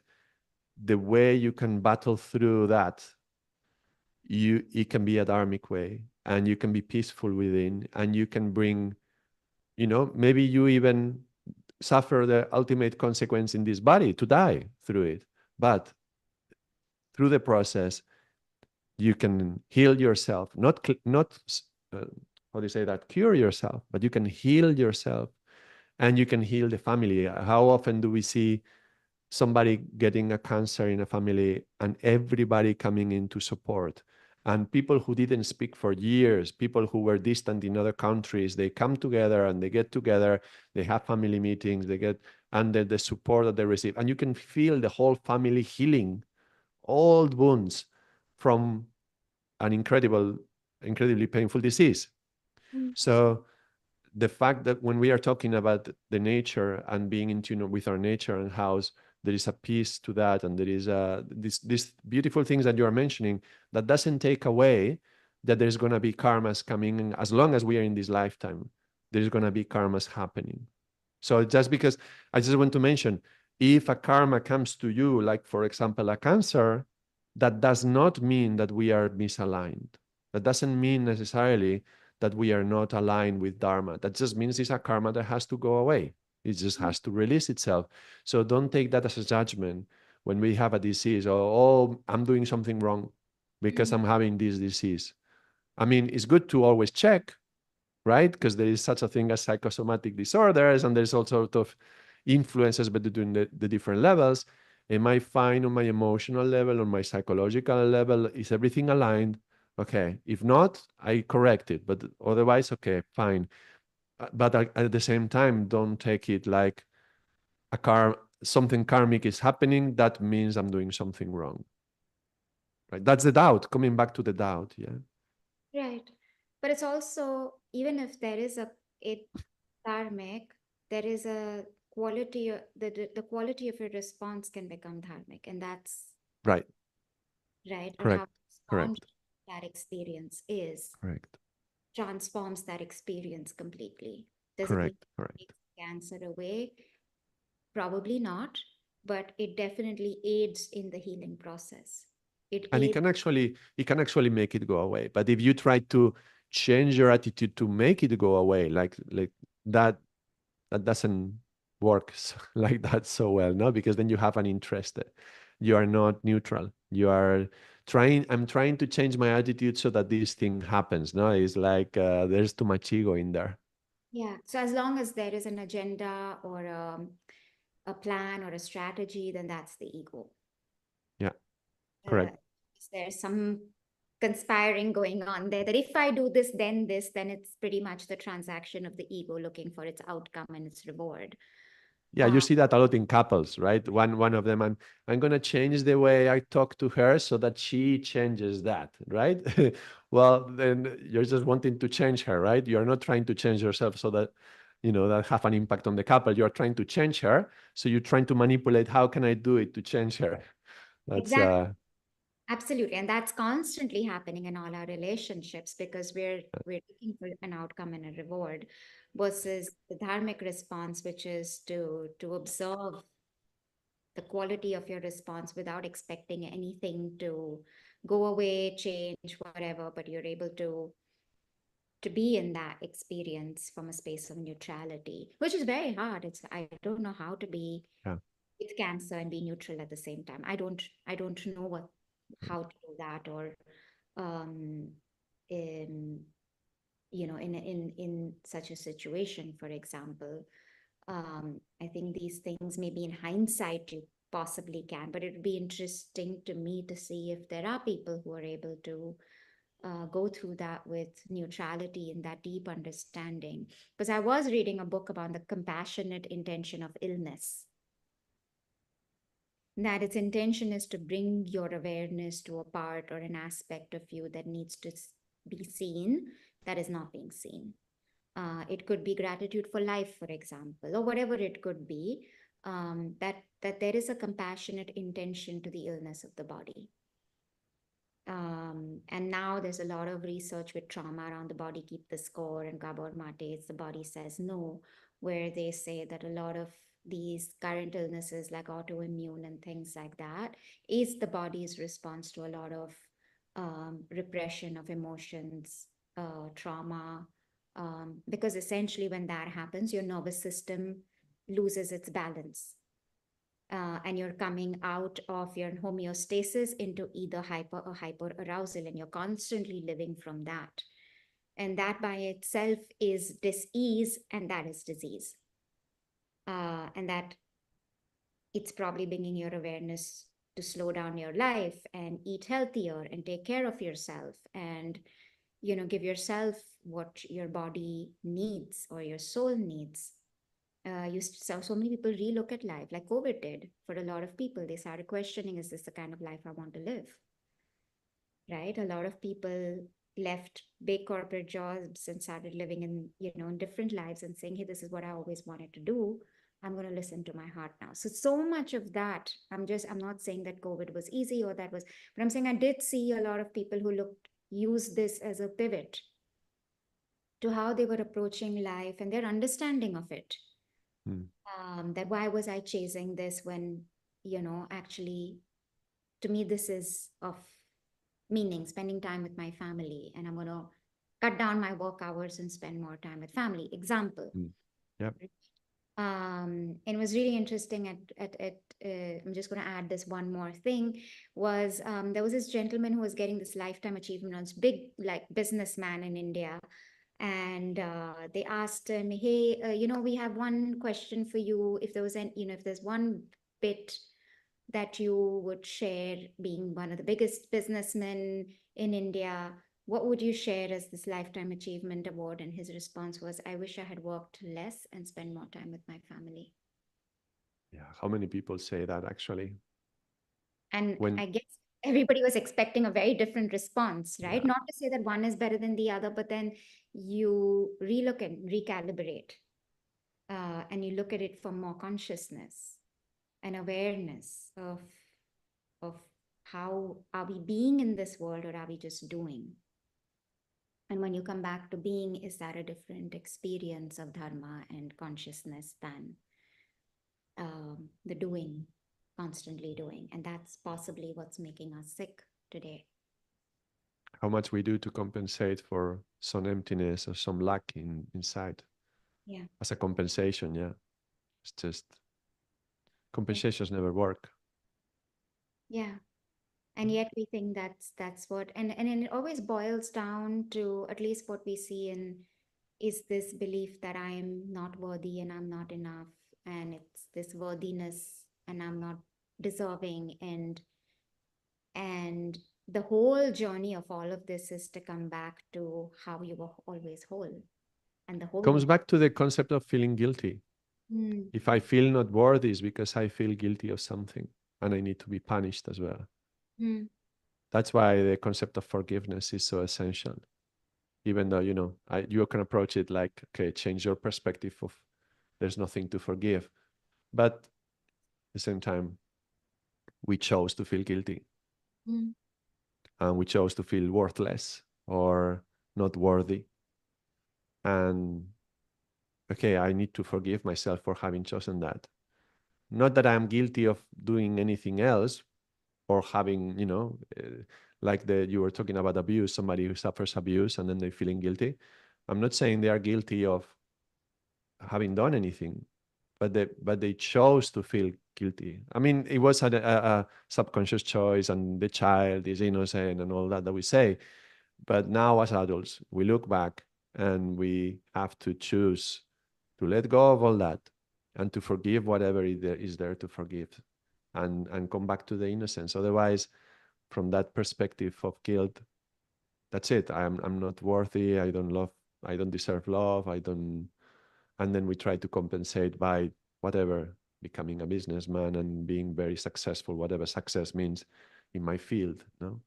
the way you can battle through that, it can be a dharmic way, and you can be peaceful within, and you can bring, maybe you even suffer the ultimate consequence in this body to die through it. But through the process, you can heal yourself, not how do you say that, cure yourself, but you can heal yourself, and you can heal the family. How often do we see somebody getting a cancer in a family and everybody coming in to support? And people who didn't speak for years, people who were distant in other countries, they come together and they get together, they have family meetings, they get under the support that they receive. And you can feel the whole family healing old wounds from an incredibly painful disease. So the fact that when we are talking about the nature and being in tune with our nature, and how there is a peace to that, and there is these beautiful things that you are mentioning, that doesn't take away that there's going to be karmas coming in. As long as we are in this lifetime, there's going to be karmas happening. So just because, I just want to mention, if a karma comes to you, like for example, a cancer, that does not mean that we are misaligned. That doesn't mean necessarily that we are not aligned with Dharma. That just means it's a karma that has to go away. It just has to release itself. So don't take that as a judgment when we have a disease, or, oh, I'm doing something wrong because Mm-hmm. I'm having this disease. I mean, it's good to always check, right? Because there is such a thing as psychosomatic disorders, and there's all sort of influences between the different levels. Am I fine on my emotional level, on my psychological level? Is everything aligned? Okay. If not, I correct it. But otherwise, okay, fine. But at the same time, don't take it like something karmic is happening. That means I'm doing something wrong. Right. That's the doubt. Coming back to the doubt. Yeah. Right. But it's also, even if there is a dharmic, there is a quality, the quality of your response can become dharmic. And that's Right. right. Or how Correct. you respond to Correct. that experience is Correct. transforms that experience completely. Does it mean Correct. it Correct. takes cancer away? Probably not, but it definitely aids in the healing process. It And aids. it can actually make it go away. But if you try to change your attitude to make it go away, like that, that doesn't work like that so well, no? Because then you have an interest. You are not neutral. You are trying. I'm trying to change my attitude so that this thing happens. No, it's like there's too much ego in there. Yeah. So as long as there is an agenda or a plan or a strategy, then that's the ego. Yeah, Uh, correct. there's some conspiring going on there that if I do this, then it's pretty much the transaction of the ego looking for its outcome and its reward. Yeah, you Uh, see that a lot in couples, right? One of them, I'm gonna change the way I talk to her so that she changes that, right? Well, then you're just wanting to change her, right? You're not trying to change yourself so that that have an impact on the couple. You're trying to change her, so you're trying to manipulate. How can I do it to change her? That's exactly. Absolutely. And that's constantly happening in all our relationships because we're looking for an outcome and a reward versus the dharmic response, which is to observe the quality of your response without expecting anything to go away, change, whatever, but you're able to to be in that experience from a space of neutrality, which is very hard. I don't know how to be Yeah. with cancer and be neutral at the same time. I don't know how to do that, or um in in such a situation, for example. I think these things maybe in hindsight you possibly can, but it would be interesting to me to see if there are people who are able to go through that with neutrality and that deep understanding. Because I was reading a book about the compassionate intention of illness, that its intention is to bring your awareness to a part or an aspect of you that needs to be seen, that is not being seen. It could be gratitude for life, for example, or whatever it could be. That there is a compassionate intention to the illness of the body. And now there's a lot of research with trauma around the body keep the score and Gabor Mate's The Body Says No, where they say that a lot of these current illnesses like autoimmune and things like that is the body's response to a lot of repression of emotions, trauma, because essentially when that happens, your nervous system loses its balance, and you're coming out of your homeostasis into either hyper or hyper arousal, and you're constantly living from that. And that by itself is dis-ease, and that is disease. And that it's probably bringing your awareness to slow down your life and eat healthier and take care of yourself, and give yourself what your body needs or your soul needs. So many people relook at life like COVID did for a lot of people. They started questioning, is this the kind of life I want to live? Right? A lot of people left big corporate jobs and started living in different lives and saying, hey, this is what I always wanted to do. I'm going to listen to my heart now. So much of that, I'm not saying that COVID was easy or that was, but I'm saying I did see a lot of people who use this as a pivot to how they were approaching life and their understanding of it. That why was I chasing this when, actually, to me, this is of meaning, spending time with my family, and I'm going to cut down my work hours and spend more time with family. Example. Yep. And it was really interesting I'm just going to add this one more thing, was there was this gentleman who was getting this lifetime achievement on this big like businessman in India, and they asked him, hey, we have one question for you. If there was if there's one bit that you would share, being one of the biggest businessmen in India, what would you share as this lifetime achievement award? And his response was, I wish I had worked less and spent more time with my family. Yeah. How many people say that actually? And When, I guess everybody was expecting a very different response, right? yeah. Not to say that one is better than the other, but then you relook and recalibrate, and you look at it from more consciousness and awareness of how are we being in this world, or are we just doing? And when you come back to being, is that a different experience of dharma and consciousness than the doing, constantly doing? And that's possibly what's making us sick today. How much we do to compensate for some emptiness or some lack inside Yeah. as a compensation. Yeah. It's just Yeah. compensations never work. Yeah. And yet we think that's what, and it always boils down to, at least what we see in, is this belief that I'm not worthy and I'm not enough, and it's this worthiness and I'm not deserving, and the whole journey of all of this is to come back to how you were always whole, and the Comes wholeness. back to the concept of feeling guilty. Mm, If I feel not worthy, it's because I feel guilty of something and I need to be punished as well. mm, That's why the concept of forgiveness is so essential. Even though, you can approach it like, okay, change your perspective of there's nothing to forgive. But at the same time, we chose to feel guilty mm, and we chose to feel worthless or not worthy. And okay, I need to forgive myself for having chosen that. Not that I'm guilty of doing anything else or having, like you were talking about abuse, somebody who suffers abuse and then they're feeling guilty. I'm not saying they are guilty of having done anything, but they chose to feel guilty. I mean, it was a subconscious choice, and the child is innocent and all that we say. But now, as adults, we look back and we have to choose to let go of all that and to forgive whatever is there to forgive, and come back to the innocence. Otherwise, from that perspective of guilt, that's it. I'm not worthy. I don't deserve love. I don't. And then we try to compensate by whatever, becoming a businessman and being very successful, whatever success means in my field. No,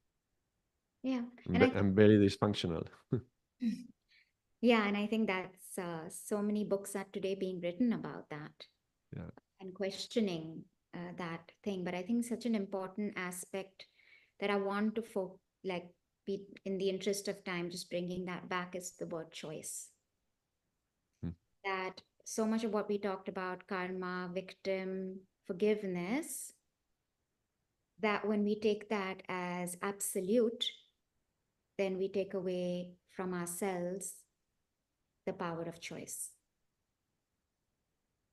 Yeah. And I I'm very dysfunctional. yeah, and I think that's so many books are today being written about that Yeah. and questioning that thing. But I think such an important aspect that I want to like be in the interest of time, just bringing that back is the word choice. Mm. That so much of what we talked about, karma, victim, forgiveness, that when we take that as absolute, then we take away from ourselves the power of choice.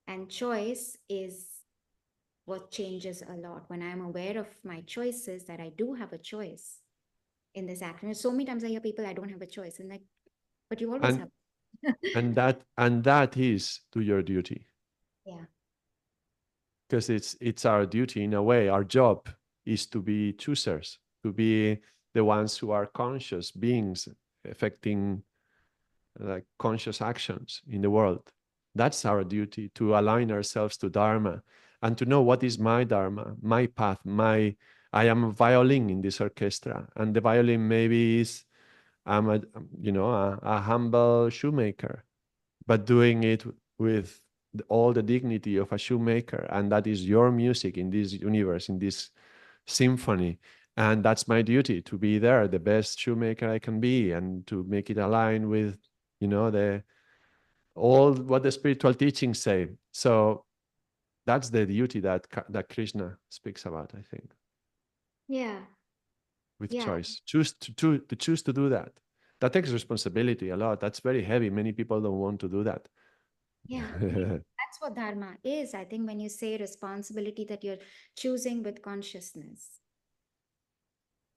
And choice is what changes a lot. When I'm aware of my choices, that I do have a choice in this action. So many times I hear people, I don't have a choice. And like, but you always And have. that is to your duty, Yeah. because it's our duty in a way. Our job is to be choosers, to be the ones who are conscious beings, affecting like conscious actions in the world. That's our duty, to align ourselves to Dharma and to know what is my Dharma, my path, my. I am a violin in this orchestra, and the violin maybe is I'm a humble shoemaker, but doing it with all the dignity of a shoemaker, and that is your music in this universe, in this symphony. And that's my duty, to be there, the best shoemaker I can be, and to make it align with the all what the spiritual teachings say. So that's the duty that Krishna speaks about, I think, Yeah. with Yeah. choice. Choose to do that. That takes responsibility a lot. That's very heavy. Many people don't want to do that. Yeah. That's what Dharma is. I think when you say responsibility, that you're choosing with consciousness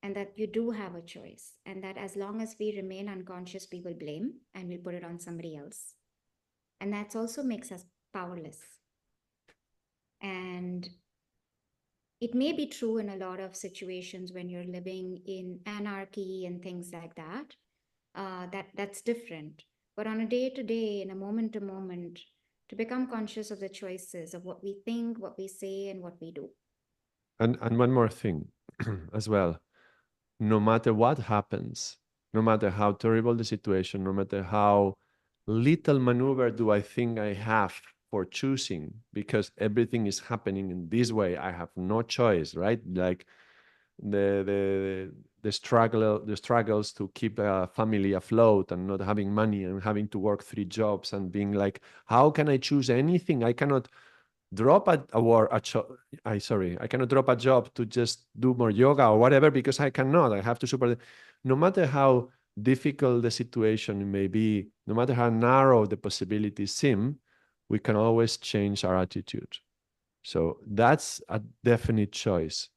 and that you do have a choice. And that as long as we remain unconscious, we will blame and we'll put it on somebody else. And that also makes us powerless. And it may be true in a lot of situations when you're living in anarchy and things like that. That's different. But on a day to day, in a moment to moment, to become conscious of the choices of what we think, what we say, and what we do. And one more thing as well. No matter what happens, no matter how terrible the situation, no matter how little maneuver do I think I have for choosing, because everything is happening in this way, I have no choice, right? Like the struggles to keep a family afloat and not having money and having to work 3 jobs and being like, how can I choose anything? I cannot drop I cannot drop a job to just do more yoga or whatever, because I cannot. I have to support. No matter how difficult the situation may be, no matter how narrow the possibilities seem, we can always change our attitude. So that's a definite choice.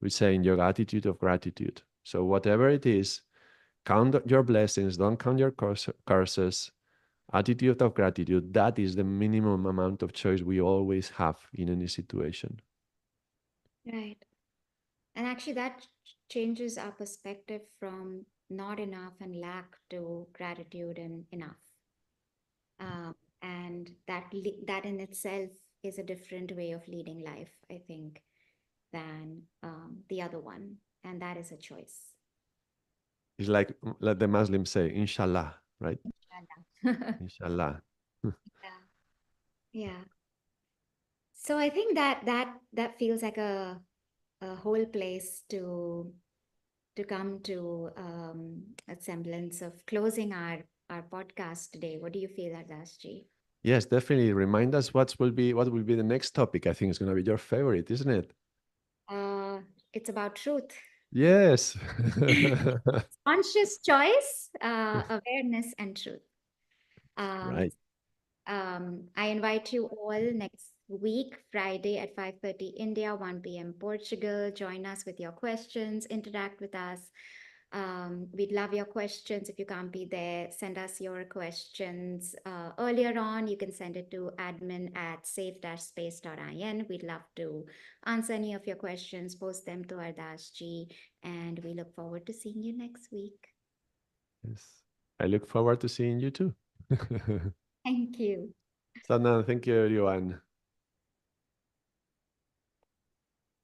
We say in yoga, attitude of gratitude. So whatever it is, count your blessings, don't count your curses. Attitude of gratitude, that is the minimum amount of choice we always have in any situation. Right. And actually, that changes our perspective from not enough and lack to gratitude and enough. And that in itself is a different way of leading life, I think, than the other one. And that is a choice. It's like the Muslims say, inshallah, right? Inshallah. Inshallah. Yeah. Yeah. So I think that feels like a whole place to come to a semblance of closing our podcast today. What do you feel, Ardaas ji? Yes, definitely. Remind us what will be the next topic. I think it's going to be your favorite, isn't it? Uh, it's about truth, Yes. conscious choice, awareness, and truth. Um, Right. I invite you all next week, Friday at 5:30 India, 1 p.m. Portugal. Join us with your questions, interact with us. We'd love your questions. If you can't be there, send us your questions earlier on. You can send it to admin@safe-space.in. We'd love to answer any of your questions, post them to Ardaas ji, and we look forward to seeing you next week. Yes. I look forward to seeing you too. Thank you. Sadhana, thank you, everyone.